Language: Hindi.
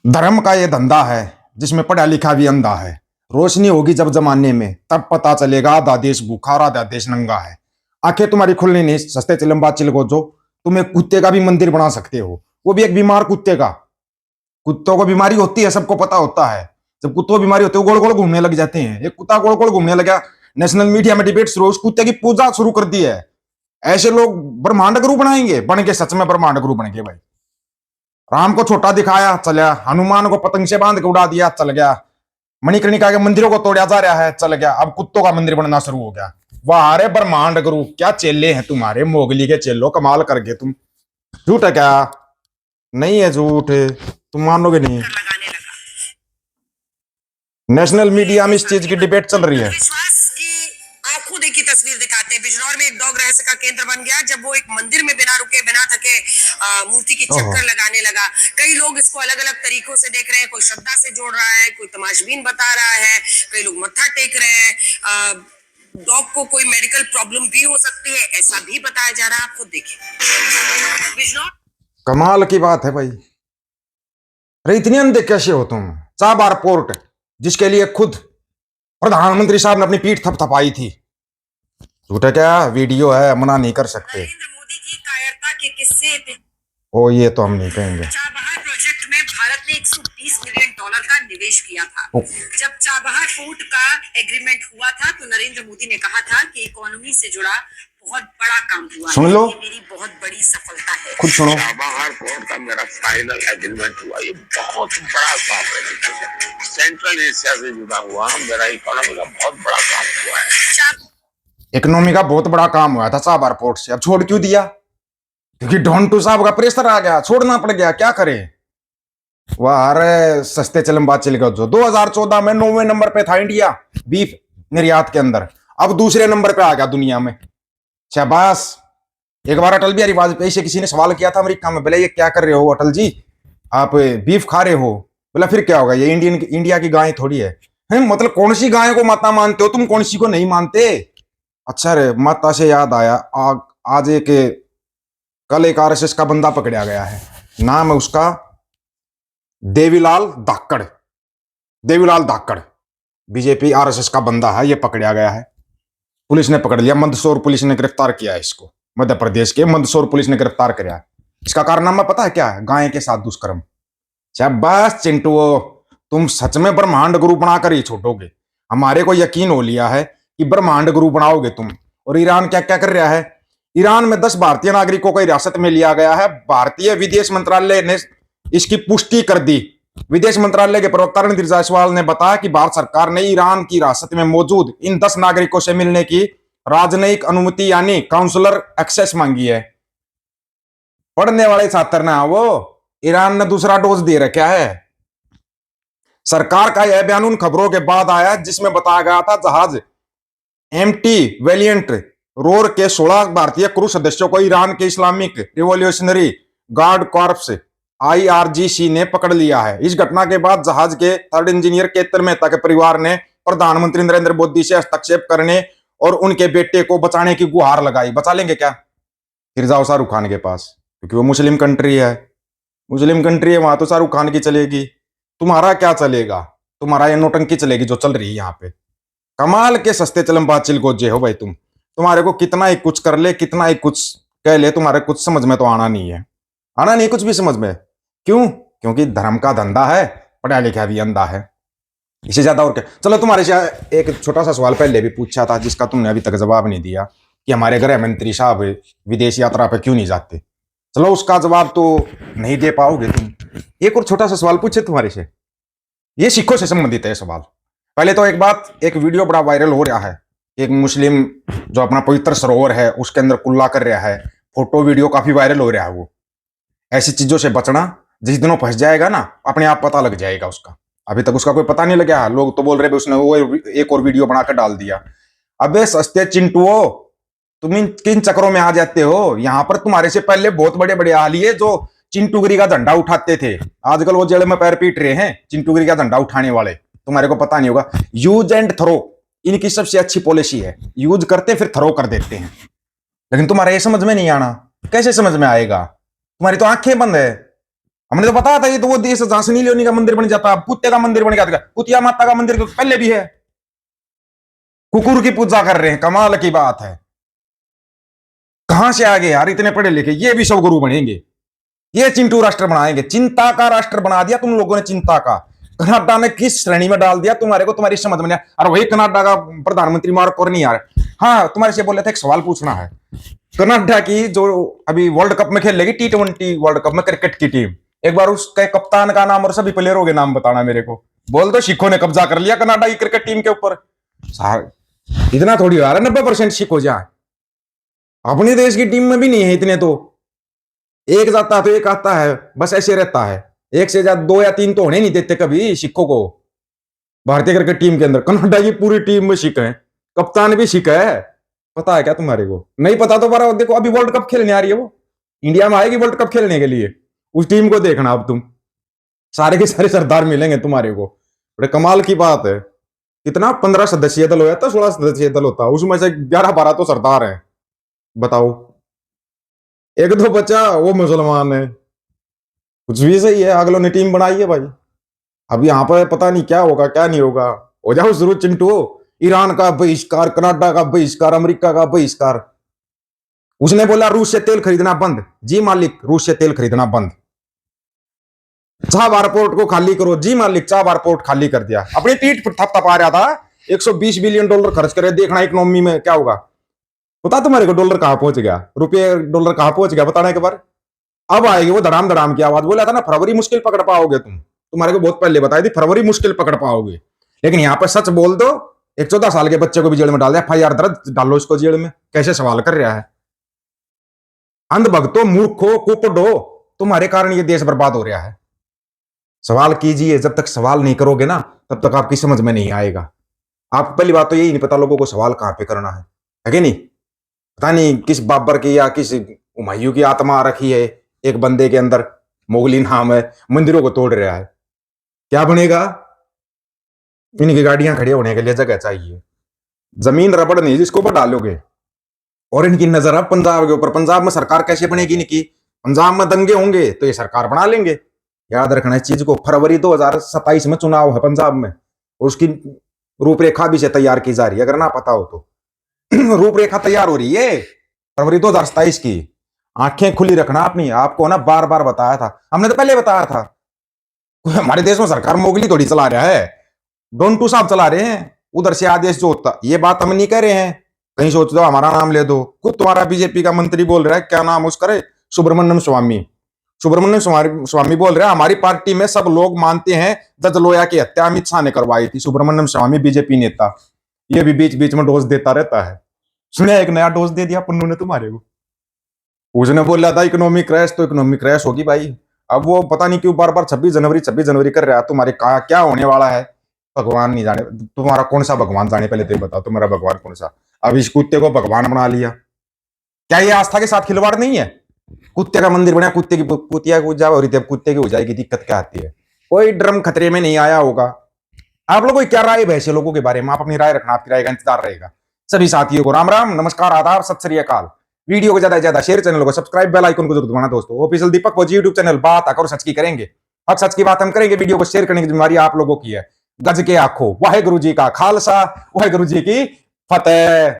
धर्म का ये धंधा है जिसमें पढ़ा लिखा भी अंधा है। रोशनी होगी जब जमाने में तब पता चलेगा आधा देश भूखा और आधा देश नंगा है। आंखें तुम्हारी खुलनी नहीं सस्ते चिलम्बा चिलगोजो। तुम एक कुत्ते का भी मंदिर बना सकते हो, वो भी एक बीमार कुत्ते का। कुत्तों को बीमारी होती है, सबको पता होता है। जब कुत्तों को बीमारी होती है वो गोल गोल घूमने लग जाते हैं। एक कुत्ता गोल गोल घूमने लगा, नेशनल मीडिया में डिबेट शुरू, उस कुत्ते की पूजा शुरू कर दी है। ऐसे लोग ब्रह्मांड गुरु बनाएंगे, बन के सच में ब्रह्मांड गुरु बन गए भाई। राम को छोटा दिखाया चल गया, हनुमान को पतंग से बांध के उड़ा दिया चल गया, मणिकर्णिका के मंदिरों को तोड़ा जा रहा है चल गया, अब कुत्तों का मंदिर बनना शुरू हो गया। वाह रे ब्रह्मांड गुरु, क्या चेले हैं तुम्हारे, मोगली के चेलो, कमाल कर गए तुम। झूठ है क्या? नहीं है झूठ, तुम मानोगे नहीं। नेशनल मीडिया में इस चीज की डिबेट चल रही है। विश्वास की आंखों देखी तस्वीर दिखाते हैं। बिजनौर में एक डॉग रहस्य का केंद्र बन गया जब वो एक मंदिर में बिना रुके बिना थके मूर्ति की चक्कर लगाने लगा। कई लोग इसको अलग अलग तरीकों से देख रहे हैं, कोई श्रद्धा से जोड़ रहा है, कोई तमाशबीन बता रहा है, कई लोग मत्था टेक रहे हैं। डॉग को कोई मेडिकल प्रॉब्लम भी हो सकती है ऐसा भी बताया जा रहा है। आप खुद देखिए। बिजनौर कमाल की बात है भाई। अरे इतने अंधे कैसे हो तुम? चाबार पोर्ट जिसके लिए खुद प्रधानमंत्री साहब ने अपनी पीठ थपथपाई थी, झूठा क्या? वीडियो है, मना नहीं कर सकते। नरेंद्र मोदी की कायरता के किस्से। ओ ये तो हम नहीं कहेंगे। चाबहार प्रोजेक्ट में भारत ने $120 मिलियन का निवेश किया था। जब चाबहार पोर्ट का एग्रीमेंट हुआ था तो नरेंद्र मोदी ने कहा था कि इकोनॉमी से जुड़ा बहुत बड़ा काम हुआ। सुन लो, ये मेरी बहुत बड़ी सफलता है। खुद सुनो। चाबहार पोर्ट का मेरा फाइनल एग्रीमेंट हुआ, ये बहुत बड़ा काम है। सेंट्रल एशिया से जुड़ा हुआ मेरा इकोनॉमी का बहुत बड़ा काम हुआ है। इकोनॉमी का बहुत बड़ा काम हुआ था चाबार पोर्ट से, अब छोड़ क्यों दिया? क्योंकि ढोंटू साहब का प्रेशर आ गया, छोड़ना पड़ गया, क्या करे। वाह अरे सस्ते चलम चल गए। जो 2014 में 9वें नंबर पे था इंडिया बीफ निर्यात के अंदर, अब दूसरे नंबर पे आ गया दुनिया में। शाबाश। एक बार अटल बिहारी वाजपेयी से किसी ने सवाल किया था अमेरिका में, बोले ये क्या कर रहे हो अटल जी, आप बीफ खा रहे हो? बोला फिर क्या होगा, ये इंडिया की गाय थोड़ी है। मतलब कौन सी गाय को माता मानते हो तुम, कौन सी को नहीं मानते? अच्छा रे, माता से याद आया, आज कल एक आरएसएस का बंदा पकड़ा गया है, नाम है उसका देवीलाल धाकड़। देवीलाल धाकड़ बीजेपी आरएसएस का बंदा है, ये पकड़ा गया है। पुलिस ने पकड़ लिया, मंदसौर पुलिस ने गिरफ्तार किया है इसको, मध्य प्रदेश के मंदसौर पुलिस ने गिरफ्तार किया। इसका कारनामा पता है क्या है? गाय के साथ दुष्कर्म। शाबाश चिंटू, तुम सच में ब्रह्मांड गुरु बनाकर ही छोड़ोगे। हमारे को यकीन हो लिया है कि ब्रह्मांड गुरु बनाओगे तुम। और ईरान क्या क्या कर रहा है? ईरान में 10 भारतीय नागरिकों को हिरासत में लिया गया है। भारतीय विदेश मंत्रालय ने इसकी पुष्टि कर दी। विदेश मंत्रालय के प्रवक्ता रणधीर जायसवाल ने बताया कि भारत सरकार ने ईरान की हिरासत में मौजूद इन 10 नागरिकों से मिलने की राजनयिक अनुमति यानी काउंसलर एक्सेस मांगी है। पढ़ने वाले छात्र ना वो, ईरान ने दूसरा डोज दे रखा है। सरकार का यह बयान उन खबरों के बाद आया जिसमें बताया गया था जहाज एमटी वेलियंट रोर के 16 भारतीय क्रू सदस्यों को ईरान के Islamic revolutionary guard corps IRGC ने पकड़ लिया है। इस घटना के बाद जहाज के 3rd इंजीनियर केतर मेहता के परिवार ने प्रधानमंत्री नरेंद्र मोदी से हस्तक्षेप करने और उनके बेटे को बचाने की गुहार लगाई। बचा लेंगे क्या? फिर जाओ शाहरुख खान के पास, क्योंकि वो मुस्लिम कंट्री है। मुस्लिम कंट्री है, वहां तो शाहरुख खान की चलेगी। तुम्हारा क्या चलेगा? तुम्हारा ये नोटंकी चलेगी जो चल रही है यहाँ पे। कमाल के सस्ते चलम बाचिल गोजे हो भाई तुम। तुम्हारे को कितना ही कुछ कर ले, कितना ही कुछ कह ले, तुम्हारे कुछ समझ में तो आना नहीं है। आना नहीं कुछ भी समझ में। क्यों? क्योंकि धर्म का धंधा है, पढ़ा लिखा भी अंधा है। इससे ज्यादा और क्या। चलो तुम्हारे से एक छोटा सा सवाल पहले भी पूछा था जिसका तुमने अभी तक जवाब नहीं दिया कि हमारे गृह मंत्री साहब विदेश यात्रा पे क्यों नहीं जाते। चलो उसका जवाब तो नहीं दे पाओगे तुम। एक और छोटा सा सवाल पूछे तुम्हारे से, ये सिखों से संबंधित है सवाल। पहले तो एक बात, एक वीडियो बड़ा वायरल हो रहा है, एक मुस्लिम जो अपना पवित्र सरोवर है उसके अंदर कुल्ला कर रहा है, फोटो वीडियो काफी वायरल हो रहा है। वो ऐसी चीजों से बचना, जिस दिनों फंस जाएगा ना अपने आप पता लग जाएगा उसका। अभी तक उसका कोई पता नहीं लगा, लोग तो बोल रहे उसने वो एक और वीडियो बनाकर डाल दिया। अबे सस्ते चिंटुओ, तुम किन चक्रों में आ जाते हो? यहाँ पर तुम्हारे से पहले बहुत बड़े बड़े आलिए जो चिंटूगिरी का झंडा उठाते थे, आजकल वो जेल में पैर पीट रहे हैं। चिंटूगिरी का झंडा उठाने वाले, तुम्हारे को पता नहीं होगा। यूज एंड थ्रो इनकी सबसे अच्छी पॉलिसी है, यूज करते फिर थ्रो कर देते हैं। लेकिन तुम्हारे ये समझ में नहीं आना, कैसे समझ में आएगा? तुम्हारी तो आंखें बंद है। हमने तो बताया था ये तो वो देश जहां सुनील लियोनी का मंदिर बन जाता, कुत्ते का मंदिर बन गया, कुतिया माता का मंदिर तो पहले भी है, कुकुर की पूजा कर रहे हैं, कमाल की बात है। कहां से आ गए यार इतने पढ़े लिखे, ये विश्व गुरु बनेंगे, ये चिंटू राष्ट्र बनाएंगे, चिंता का राष्ट्र बना दिया तुम लोगों ने, चिंता का। कनाडा ने किस श्रेणी में डाल दिया तुम्हारे को, तुम्हारी समझ में नहीं। और वही कनाडा का प्रधानमंत्री मार्क कार्नी यार, हाँ तुम्हारे से बोले थे एक सवाल पूछना है, कनाडा की जो अभी वर्ल्ड कप में खेल लेगी T20 वर्ल्ड कप में क्रिकेट की टीम, एक बार उसके कप्तान का नाम और सभी प्लेयरों के नाम बताना मेरे को। बोल दो सिखों ने कब्जा कर लिया कनाडा की क्रिकेट टीम के ऊपर। इतना थोड़ी हो रहा है 90% सिख हो जाए, अपने देश की टीम में भी नहीं है इतने, तो एक जाता है तो एक आता है, बस ऐसे रहता है, एक से ज्यादा 2 या 3 तो होने नहीं देते कभी सिखों को भारतीय क्रिकेट टीम के अंदर। कनाडा की पूरी टीम में सिख है, कप्तान भी सिख है, पता है क्या तुम्हारे को? नहीं पता तो बारा देखो, अभी वर्ल्ड कप खेलने आ रही है वो, इंडिया में आएगी वर्ल्ड कप खेलने के लिए, उस टीम को देखना अब तुम, सारे के सारे सरदार मिलेंगे तुम्हारे को। बड़े कमाल की बात है, कितना 15 सदस्यीय दल हो जाता, 16 सदस्यीय दल होता, उसमें से 11-12 तो सरदार हैं, बताओ। एक दो बच्चा वो मुसलमान है, कुछ भी सही है, अगलों ने टीम बनाई है भाई। अब यहाँ पर पता नहीं क्या होगा क्या नहीं होगा, हो जाओ जरूर चिंटू, ईरान का बहिष्कार, कनाडा का बहिष्कार, अमेरिका का बहिष्कार। उसने बोला रूस से तेल खरीदना बंद, जी मालिक रूस से तेल खरीदना बंद। चाबार पोर्ट को खाली करो, जी मालिक चाबार पोर्ट खाली कर दिया। अपनी पीठ पर थपथपा रहा था, 120 बिलियन डॉलर खर्च करे, देखना इकोनॉमी में क्या होगा। पता तुम्हारे को डॉलर कहां पहुंच गया, रुपये डॉलर कहां पहुंच गया, बताना एक बार। अब आएगी वो धड़ाम धड़ाम की आवाज, बोला था ना फरवरी मुश्किल पकड़ पाओगे तुम, तुम्हारे को बहुत पहले बताई थी फरवरी मुश्किल पकड़ पाओगे। लेकिन यहाँ पर सच बोल दो, एक 14 साल के बच्चे को भी जेल में डाल दिया, FIR दर्ज, डालो इसको जेल में। कैसे सवाल कर रहा है, अंधभक्तो, मूर्खो, कुपडो, तुम्हारे कारण ये देश बर्बाद हो रहा है। सवाल कीजिए, जब तक सवाल नहीं करोगे ना तब तक आपकी समझ में नहीं आएगा। आप पहली बात तो यही नहीं पता लोगों को सवाल कहां पे करना है कि नहीं? पता नहीं किस बाबर की या किस हुमायूं की आत्मा आ रखी है एक बंदे के अंदर, मोगली नाम है, मंदिरों को तोड़ रहा है। क्या बनेगा? इनकी गाड़ियां खड़ी होने के लिए जगह चाहिए, जमीन रबड़ नहीं जिसको ऊपर डालोगे। और इनकी नजर अब पंजाब के ऊपर, पंजाब में सरकार कैसे बनेगी इनकी? पंजाब में दंगे होंगे तो ये सरकार बना लेंगे, याद रखना इस चीज को। फरवरी 2027 में चुनाव है पंजाब में, और उसकी रूपरेखा भी से तैयार की जा रही है, अगर ना पता हो तो। रूपरेखा तैयार हो रही है फरवरी 2027 की, आंखें खुली रखना अपनी। आपको ना बार बार बताया था, हमने तो पहले बताया था, हमारे देश में सरकार मोगली थोड़ी चला रहा है, डोंटू साहब चला रहे हैं, उधर से आदेश जो होता। ये बात हम नहीं कह रहे हैं, कहीं सोच दो हमारा नाम ले दो, खुद तुम्हारा बीजेपी का मंत्री बोल रहा है, क्या नाम उसका, सुब्रमण्यम स्वामी। सुब्रमण्यम स्वामी बोल रहे हैं हमारी पार्टी में सब लोग मानते हैं जज लोया की हत्या अमित शाह ने करवाई थी। सुब्रमण्यम स्वामी बीजेपी नेता, ये भी बीच बीच में डोज देता रहता है। सुनिया एक नया डोज दे दिया पन्नू ने तुम्हारे को, उसने बोला था इकोनॉमिक क्रैश, तो इकोनॉमिक क्रैश होगी भाई। अब वो पता नहीं क्यों बार बार 26 जनवरी कर रहा है। तुम्हारे कहा क्या होने वाला है भगवान नहीं जाने, तुम्हारा कौन सा भगवान जाने, पहले तो बताओ तुम्हारा भगवान कौन सा। अब इस कुत्ते को भगवान बना लिया, क्या ये आस्था के साथ खिलवाड़ नहीं है? कुत्ते का मंदिर बना, कुत्ते की कुतिया पूजा हो रही थी, अब कुत्ते की हो जाएगी, दिक्कत क्या आती है? कोई ड्रम खतरे में नहीं आया होगा। आप लोगों की क्या राय है ऐसे लोगों के बारे में? आप अपनी राय रखना, आपकी राय का इंतजार रहेगा। सभी साथियों को राम राम, नमस्कार, आदाब, सत श्री अकाल। वीडियो को ज्यादा से ज्यादा शेयर, चैनल को सब्सक्राइब, बेल आइकन को जरूर दबाना दोस्तों। ऑफिशियल दीपक फौजी यूट्यूब चैनल, बात आकर सच की करेंगे, अब सच की बात हम करेंगे। वीडियो को शेयर करने की जिम्मेदारी आप लोगों की है। गज के आंखों, वाहेगुरु जी का खालसा, वाहेगुरु जी की फतेह।